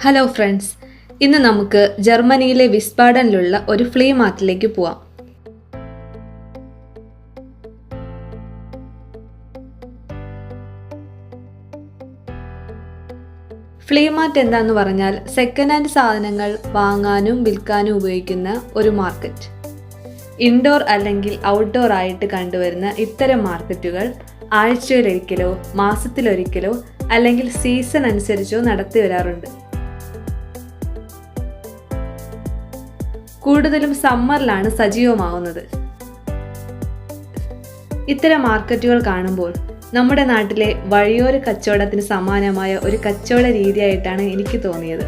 Hello friends, ഇന്ന് നമുക്ക് ജർമ്മനിയിലെ വിസ്ബാഡനിലുള്ള ഒരു ഫ്ലീ മാർക്കറ്റിലേക്ക് പോവാം. ഫ്ലീ മാർക്കറ്റ് എന്താന്ന് പറഞ്ഞാൽ സെക്കൻഡ് ഹാൻഡ് സാധനങ്ങൾ വാങ്ങാനും വിൽക്കാനും ഉപയോഗിക്കുന്ന ഒരു മാർക്കറ്റ്. ഇൻഡോർ അല്ലെങ്കിൽ ഔട്ട്ഡോർ ആയിട്ട് കണ്ടുവരുന്ന ഇത്തരം മാർക്കറ്റുകൾ ആഴ്ചയിലൊരിക്കലോ മാസത്തിലൊരിക്കലോ അല്ലെങ്കിൽ സീസൺ അനുസരിച്ചോ നടത്തി വരാറുണ്ട്. കൂടുതലും സമ്മറിലാണ് സജീവമാവുന്നത്. ഇത്തരം മാർക്കറ്റുകൾ കാണുമ്പോൾ നമ്മുടെ നാട്ടിലെ വഴിയോര കച്ചവടത്തിന് സമാനമായ ഒരു കച്ചവട രീതിയായിട്ടാണ് എനിക്ക് തോന്നിയത്.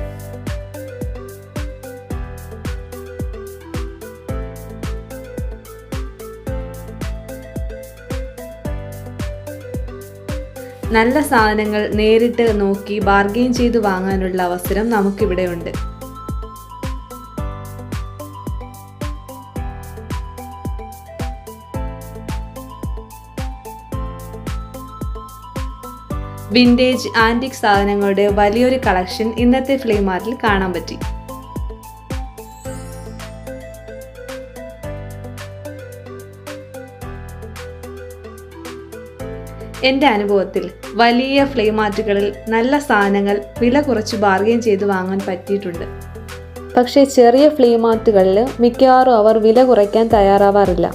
നല്ല സാധനങ്ങൾ നേരിട്ട് നോക്കി ബാർഗെയിൻ ചെയ്ത് വാങ്ങാനുള്ള അവസരം നമുക്കിവിടെയുണ്ട്. വിൻറ്റേജ് ആൻറ്റിക് സാധനങ്ങളുടെ വലിയൊരു കളക്ഷൻ ഇന്നത്തെ ഫ്ലീ മാർക്കറ്റിൽ കാണാൻ പറ്റി. എൻ്റെ അനുഭവത്തിൽ വലിയ ഫ്ലീ മാർക്കറ്റുകളിൽ നല്ല സാധനങ്ങൾ വില കുറച്ച് ബാർഗെയിൻ ചെയ്ത് വാങ്ങാൻ പറ്റിയിട്ടുണ്ട്. പക്ഷേ ചെറിയ ഫ്ലീ മാർക്കറ്റുകളിൽ മിക്കവാറും അവർ വില കുറയ്ക്കാൻ തയ്യാറാവാറില്ല.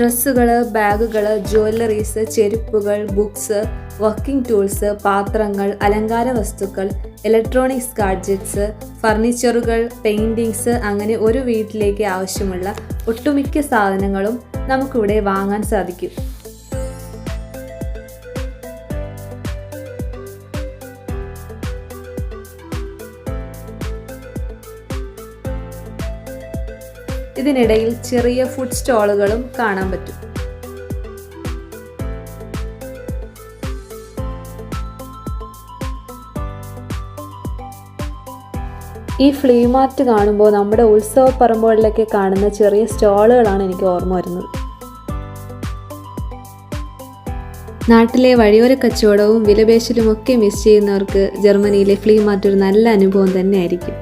ഡ്രസ്സുകൾ, ബാഗുകൾ, ജ്വല്ലറീസ്, ചെരുപ്പുകൾ, ബുക്സ്, വർക്കിംഗ് ടൂൾസ്, പാത്രങ്ങൾ, അലങ്കാര വസ്തുക്കൾ, ഇലക്ട്രോണിക്സ് ഗാഡ്ജറ്റ്സ്, ഫർണിച്ചറുകൾ, പെയിൻറ്റിങ്സ്, അങ്ങനെ ഒരു വീട്ടിലേക്ക് ആവശ്യമുള്ള ഒട്ടുമിക്ക സാധനങ്ങളും നമുക്കിവിടെ വാങ്ങാൻ സാധിക്കും. ഇതിനിടയിൽ ചെറിയ ഫുഡ് സ്റ്റോളുകളും കാണാൻ പറ്റും. ഈ ഫ്ലീ മാർക്കറ്റ് കാണുമ്പോൾ നമ്മുടെ ഉത്സവ പറമ്പുകളിലൊക്കെ കാണുന്ന ചെറിയ സ്റ്റോളുകളാണ് എനിക്ക് ഓർമ്മ വരുന്നത്. നാട്ടിലെ വഴിയോര കച്ചവടവും വിലപേശലും ഒക്കെ മിസ് ചെയ്യുന്നവർക്ക് ജർമ്മനിയിലെ ഫ്ലീ മാർക്കറ്റ് ഒരു നല്ല അനുഭവം തന്നെയായിരിക്കും.